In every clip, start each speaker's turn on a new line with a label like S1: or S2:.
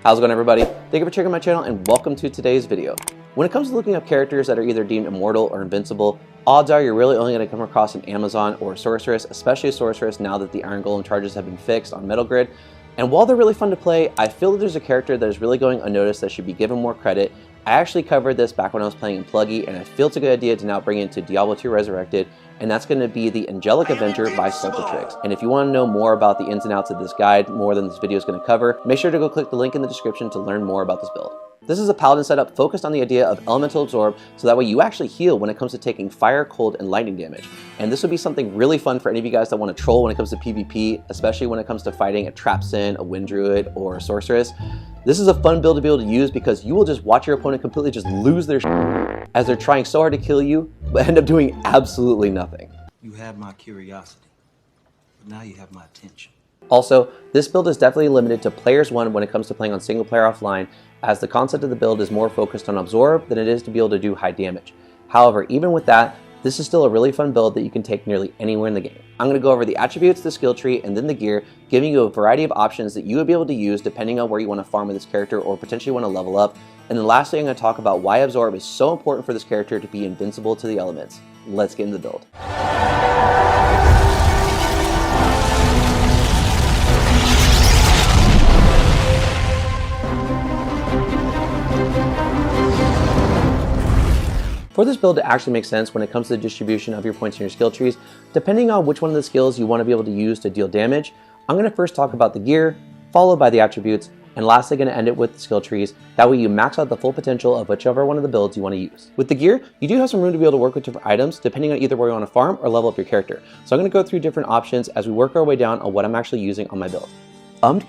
S1: How's it going, everybody? Thank you for checking my channel and welcome to today's video. When it comes to looking up characters that are either deemed immortal or invincible, odds are you're really only going to come across an Amazon or a Sorceress, especially a Sorceress now that the Iron Golem charges have been fixed on Metal Grid. And while they're really fun to play, I feel that there's a character that is really going unnoticed that should be given more credit. I actually covered this back when I was playing in Pluggy, and I feel it's a good idea to now bring it into Diablo 2 Resurrected, and that's going to be the Angelic Avenger by Saltatrix. And if you want to know more about the ins and outs of this guide, more than this video is going to cover, make sure to go click the link in the description to learn more about this build. This is a paladin setup focused on the idea of elemental absorb, so that way you actually heal when it comes to taking fire, cold, and lightning damage. And this would be something really fun for any of you guys that want to troll when it comes to PvP, especially when it comes to fighting a trap sin, a wind druid, or a sorceress. This is a fun build to be able to use because you will just watch your opponent completely just lose their shit as they're trying so hard to kill you, but end up doing absolutely nothing.
S2: You have my curiosity, but now you have my attention.
S1: Also, this build is definitely limited to players 1 when it comes to playing on single player offline, as the concept of the build is more focused on absorb than it is to be able to do high damage. However, even with that, this is still a really fun build that you can take nearly anywhere in the game. I'm going to go over the attributes, the skill tree, and then the gear, giving you a variety of options that you would be able to use depending on where you want to farm with this character or potentially want to level up. And then lastly, I'm going to talk about why absorb is so important for this character to be invincible to the elements. Let's get into the build. For this build to actually make sense when it comes to the distribution of your points in your skill trees, depending on which one of the skills you want to be able to use to deal damage, I'm going to first talk about the gear, followed by the attributes, and lastly going to end it with the skill trees. That way you max out the full potential of whichever one of the builds you want to use. With the gear, you do have some room to be able to work with different items depending on either where you want to farm or level up your character. So I'm going to go through different options as we work our way down on what I'm actually using on my build.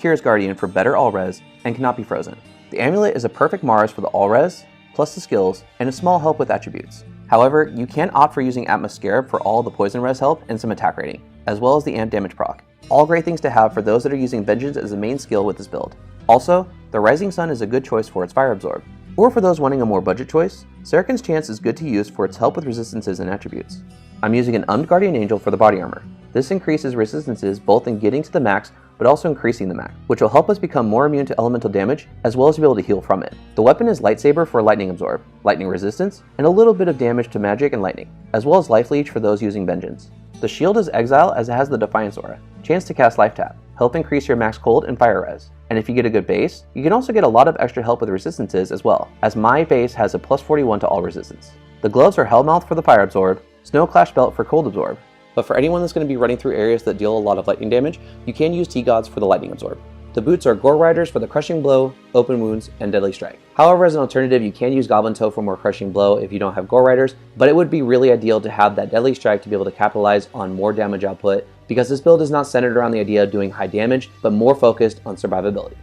S1: Curious Guardian for better all-res and cannot be frozen. The amulet is a perfect Mars for the all-res, plus the skills, and a small help with attributes. However, you can opt for using Atmoscarab for all the poison res help and some attack rating, as well as the amp damage proc. All great things to have for those that are using Vengeance as a main skill with this build. Also, the Rising Sun is a good choice for its fire absorb. Or for those wanting a more budget choice, Sarkhan's Chance is good to use for its help with resistances and attributes. I'm using an Guardian Angel for the body armor. This increases resistances both in getting to the max, but also increasing the max, which will help us become more immune to elemental damage, as well as be able to heal from it. The weapon is Lightsaber for lightning absorb, lightning resistance, and a little bit of damage to magic and lightning, as well as life leech for those using Vengeance. The shield is Exile as it has the Defiance aura, chance to cast life tap, help increase your max cold and fire res. And if you get a good base, you can also get a lot of extra help with resistances as well, as my base has a plus 41 to all resistance. The gloves are Hellmouth for the fire absorb, Snow Clash belt for cold absorb. But for anyone that's going to be running through areas that deal a lot of lightning damage, you can use T-Gods for the lightning absorb. The boots are Gore Riders for the crushing blow, open wounds, and deadly strike. However, as an alternative, you can use Goblin Toe for more crushing blow if you don't have Gore Riders, but it would be really ideal to have that deadly strike to be able to capitalize on more damage output, because this build is not centered around the idea of doing high damage, but more focused on survivability.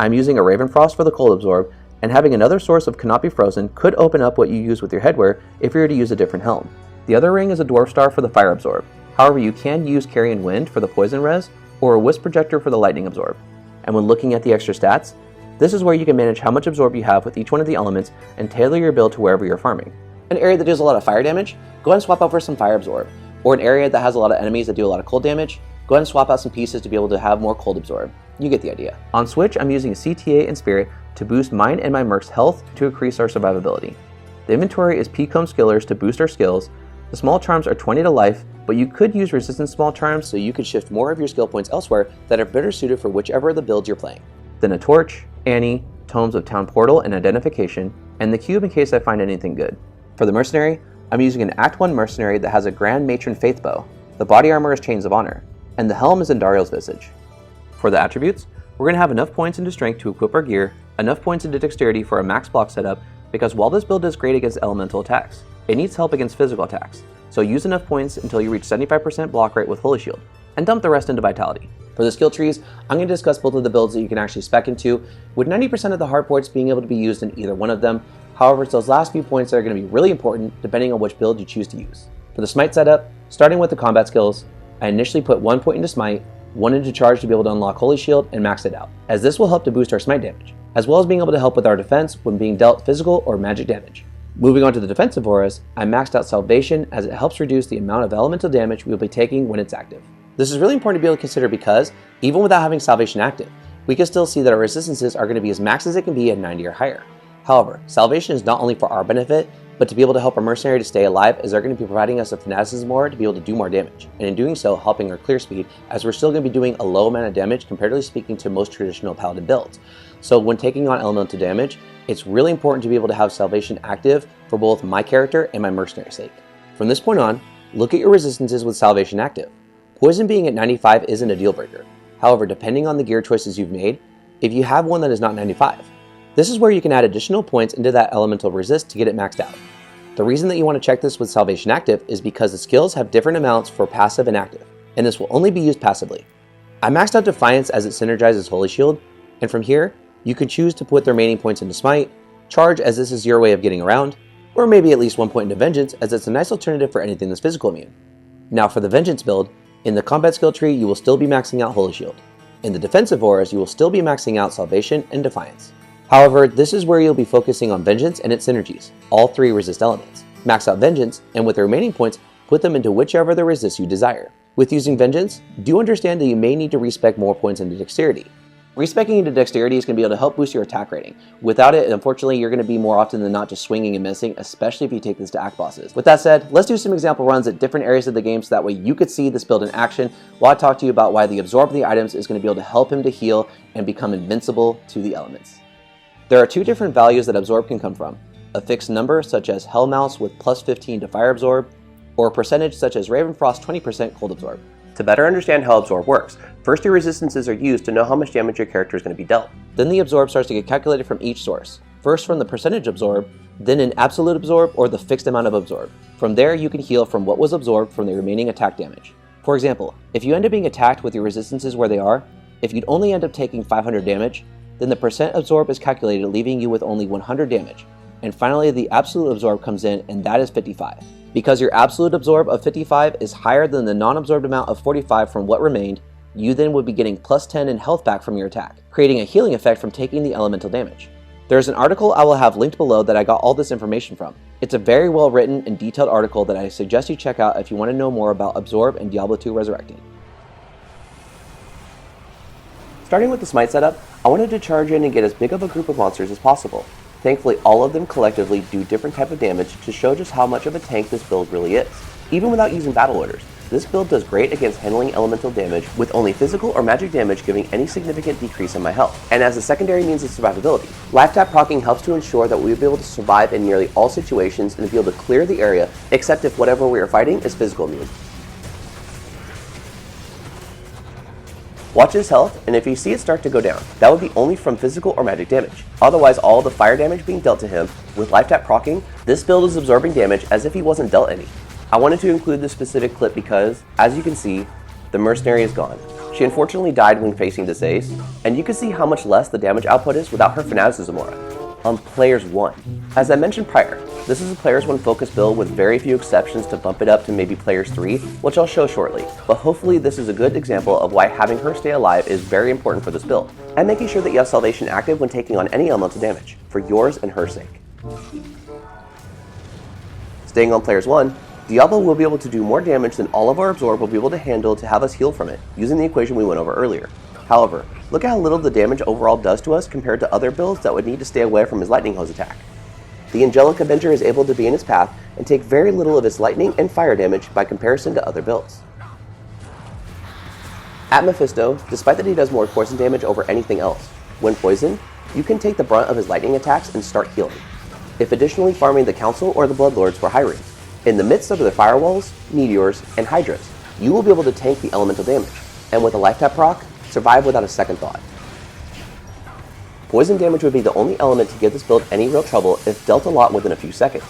S1: I'm using a Ravenfrost for the cold absorb, and having another source of cannot be frozen could open up what you use with your headwear if you were to use a different helm. The other ring is a Dwarf Star for the fire absorb. However, you can use Carrion Wind for the poison res, or a Wisp Projector for the lightning absorb. And when looking at the extra stats, this is where you can manage how much absorb you have with each one of the elements and tailor your build to wherever you're farming. An area that does a lot of fire damage, go ahead and swap out for some fire absorb. Or an area that has a lot of enemies that do a lot of cold damage, go ahead and swap out some pieces to be able to have more cold absorb. You get the idea. On Switch, I'm using CTA and Spirit to boost mine and my merc's health to increase our survivability. The inventory is P-Comb Skillers to boost our skills. The small charms are 20 to life, but you could use resistance small charms so you could shift more of your skill points elsewhere that are better suited for whichever of the builds you're playing. Then a Torch, Annie, Tomes of Town Portal and Identification, and the Cube in case I find anything good. For the Mercenary, I'm using an Act 1 Mercenary that has a Grand Matron Faith Bow. The body armor is Chains of Honor, and the helm is Endariel's Visage. For the attributes, we're going to have enough points into Strength to equip our gear, enough points into Dexterity for a max block setup, because while this build is great against elemental attacks, it needs help against physical attacks. So use enough points until you reach 75% block rate with Holy Shield, and dump the rest into Vitality. For the skill trees, I'm going to discuss both of the builds that you can actually spec into, with 90% of the hard points being able to be used in either one of them. However, it's those last few points that are going to be really important depending on which build you choose to use. For the Smite setup, starting with the combat skills, I initially put 1 point into Smite, 1 into Charge to be able to unlock Holy Shield, and max it out, as this will help to boost our Smite damage, as well as being able to help with our defense when being dealt physical or magic damage. Moving on to the defensive auras, I maxed out Salvation as it helps reduce the amount of elemental damage we will be taking when it's active. This is really important to be able to consider because, even without having Salvation active, we can still see that our resistances are going to be as max as it can be at 90 or higher. However, salvation is not only for our benefit, but to be able to help our mercenary to stay alive, as they're going to be providing us a fanaticism aura to be able to do more damage, and in doing so, helping our clear speed, as we're still going to be doing a low amount of damage comparatively speaking to most traditional paladin builds. So when taking on elemental damage, it's really important to be able to have salvation active for both my character and my mercenary's sake. From this point on, look at your resistances with salvation active. Poison being at 95 isn't a deal breaker. However, depending on the gear choices you've made, if you have one that is not 95, this is where you can add additional points into that elemental resist to get it maxed out. The reason that you want to check this with salvation active is because the skills have different amounts for passive and active, and this will only be used passively. I maxed out Defiance as it synergizes Holy Shield, and from here, you could choose to put the remaining points into Smite, Charge as this is your way of getting around, or maybe at least 1 point into Vengeance as it's a nice alternative for anything that's physical immune. Now for the Vengeance build, in the combat skill tree you will still be maxing out Holy Shield. In the defensive auras you will still be maxing out Salvation and Defiance. However, this is where you'll be focusing on Vengeance and its synergies, all 3 resist elements. Max out Vengeance, and with the remaining points, put them into whichever the resist you desire. With using Vengeance, do understand that you may need to respec more points into Dexterity. Respeccing into Dexterity is going to be able to help boost your attack rating. Without it, unfortunately, you're going to be more often than not just swinging and missing, especially if you take this to act bosses. With that said, let's do some example runs at different areas of the game so that way you could see this build in action while I talk to you about why the Absorb of the items is going to be able to help him to heal and become invincible to the elements. There are 2 different values that Absorb can come from. A fixed number such as Hellmouse with plus 15 to Fire Absorb, or a percentage such as Ravenfrost 20% Cold Absorb. To better understand how Absorb works, first your resistances are used to know how much damage your character is going to be dealt. Then the Absorb starts to get calculated from each source. First from the percentage Absorb, then an absolute Absorb or the fixed amount of Absorb. From there you can heal from what was absorbed from the remaining attack damage. For example, if you end up being attacked with your resistances where they are, if you'd only end up taking 500 damage, then the percent Absorb is calculated leaving you with only 100 damage. And finally the absolute Absorb comes in, and that is 55. Because your absolute Absorb of 55 is higher than the non-absorbed amount of 45 from what remained, you then would be getting plus 10 in health back from your attack, creating a healing effect from taking the elemental damage. There's an article I will have linked below that I got all this information from. It's a very well written and detailed article that I suggest you check out if you want to know more about Absorb and Diablo 2 Resurrected. Starting with the Smite setup, I wanted to charge in and get as big of a group of monsters as possible. Thankfully, all of them collectively do different type of damage to show just how much of a tank this build really is. Even without using battle orders, this build does great against handling elemental damage with only physical or magic damage giving any significant decrease in my health. And as a secondary means of survivability, life tap proccing helps to ensure that we'll be able to survive in nearly all situations and be able to clear the area, except if whatever we are fighting is physical immune. Watch his health, and if you see it start to go down, that would be only from physical or magic damage. Otherwise, all the fire damage being dealt to him, with life tap proccing, this build is absorbing damage as if he wasn't dealt any. I wanted to include this specific clip because, as you can see, the Mercenary is gone. She unfortunately died when facing this ace, and you can see how much less the damage output is without her Fanaticism aura. On Players 1. As I mentioned prior, this is a Players 1 focus build with very few exceptions to bump it up to maybe Players 3, which I'll show shortly, but hopefully this is a good example of why having her stay alive is very important for this build, and making sure that you have Salvation active when taking on any elemental damage, for yours and her sake. Staying on Players 1, Diablo will be able to do more damage than all of our Absorb will be able to handle to have us heal from it, using the equation we went over earlier. However, look at how little the damage overall does to us compared to other builds that would need to stay away from his Lightning Hose attack. The Angelic Avenger is able to be in his path and take very little of his lightning and fire damage by comparison to other builds. At Mephisto, despite that he does more poison damage over anything else, when poisoned, you can take the brunt of his lightning attacks and start healing, if additionally farming the Council or the Bloodlords for high rings. In the midst of the firewalls, meteors, and hydras, you will be able to tank the elemental damage, and with a life tap proc, survive without a second thought. Poison damage would be the only element to give this build any real trouble if dealt a lot within a few seconds.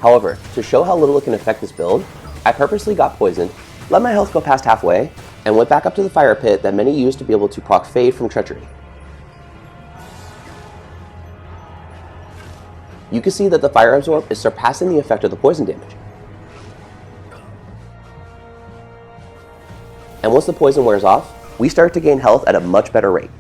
S1: However, to show how little it can affect this build, I purposely got poisoned, let my health go past halfway, and went back up to the fire pit that many use to be able to proc Fade from Treachery. You can see that the Fire Absorb is surpassing the effect of the poison damage. And once the poison wears off, we start to gain health at a much better rate.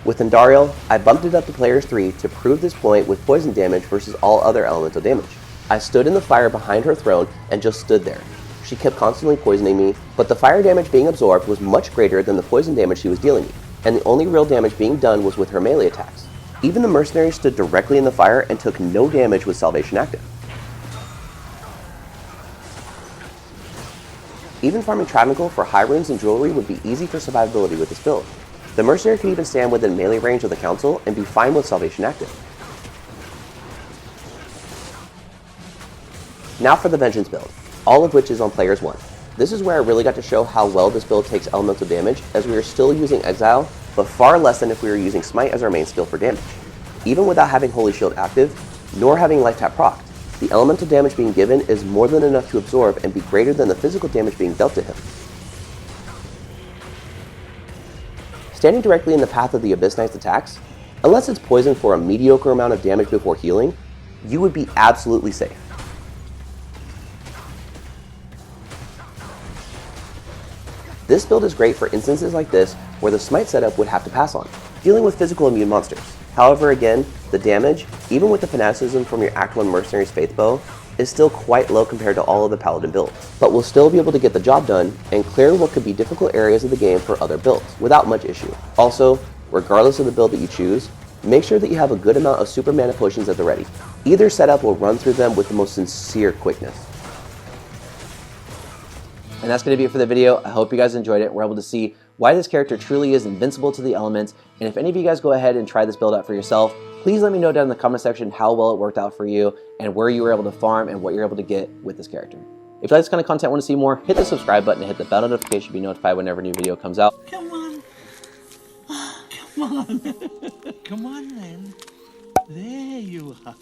S1: With Andariel, I bumped it up to Players 3 to prove this point with poison damage versus all other elemental damage. I stood in the fire behind her throne and just stood there,
S3: She kept constantly poisoning me, but the fire damage being absorbed was much greater than the poison damage she was dealing me, and the only real damage being done was with her melee attacks. Even the Mercenary stood directly in the fire and took no damage with Salvation active. Even farming Travancore for high runes and jewelry would be easy for survivability with this build. The Mercenary could even stand within melee range of the Council and be fine with Salvation active. Now for the Vengeance build, all of which is on Players 1. This is where I really got to show how well this build takes elemental damage, as we are still using Exile, but far less than if we were using Smite as our main skill for damage. Even without having Holy Shield active, nor having Life Tap procced, the elemental damage being given is more than enough to absorb and be greater than the physical damage being dealt to him. Standing directly in the path of the Abyss Knight's attacks, unless it's poisoned for a mediocre amount of damage before healing, you would be absolutely safe. This build is great for instances like this where the Smite setup would have to pass on, dealing with physical immune monsters. However, again, the damage, even with the fanaticism from your Act 1 Mercenary's Faith Bow, is still quite low compared to all of the Paladin builds, but will still be able to get the job done and clear what could be difficult areas of the game for other builds without much issue. Also, regardless of the build that you choose, make sure that you have a good amount of super mana potions at the ready. Either setup will run through them with the most sincere quickness.
S1: And that's going to be it for the video. I hope you guys enjoyed it. We're able to see why this character truly is invincible to the elements. And if any of you guys go ahead and try this build out for yourself, please let me know down in the comment section how well it worked out for you and where you were able to farm and what you're able to get with this character. If you like this kind of content and want to see more, hit the subscribe button and hit the bell notification to be notified whenever a new video comes out.
S2: Come on. Come on. Come on, then. There you are.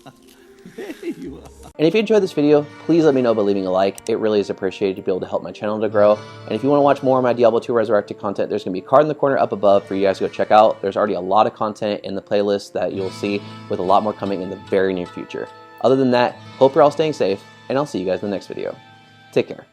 S2: There you are.
S1: And if you enjoyed this video, please let me know by leaving a like. It really is appreciated to be able to help my channel to grow. And if you want to watch more of my Diablo 2 Resurrected content, there's going to be a card in the corner up above for you guys to go check out. There's already a lot of content in the playlist that you'll see, with a lot more coming in the very near future. Other than that, hope you're all staying safe, and I'll see you guys in the next video. Take care.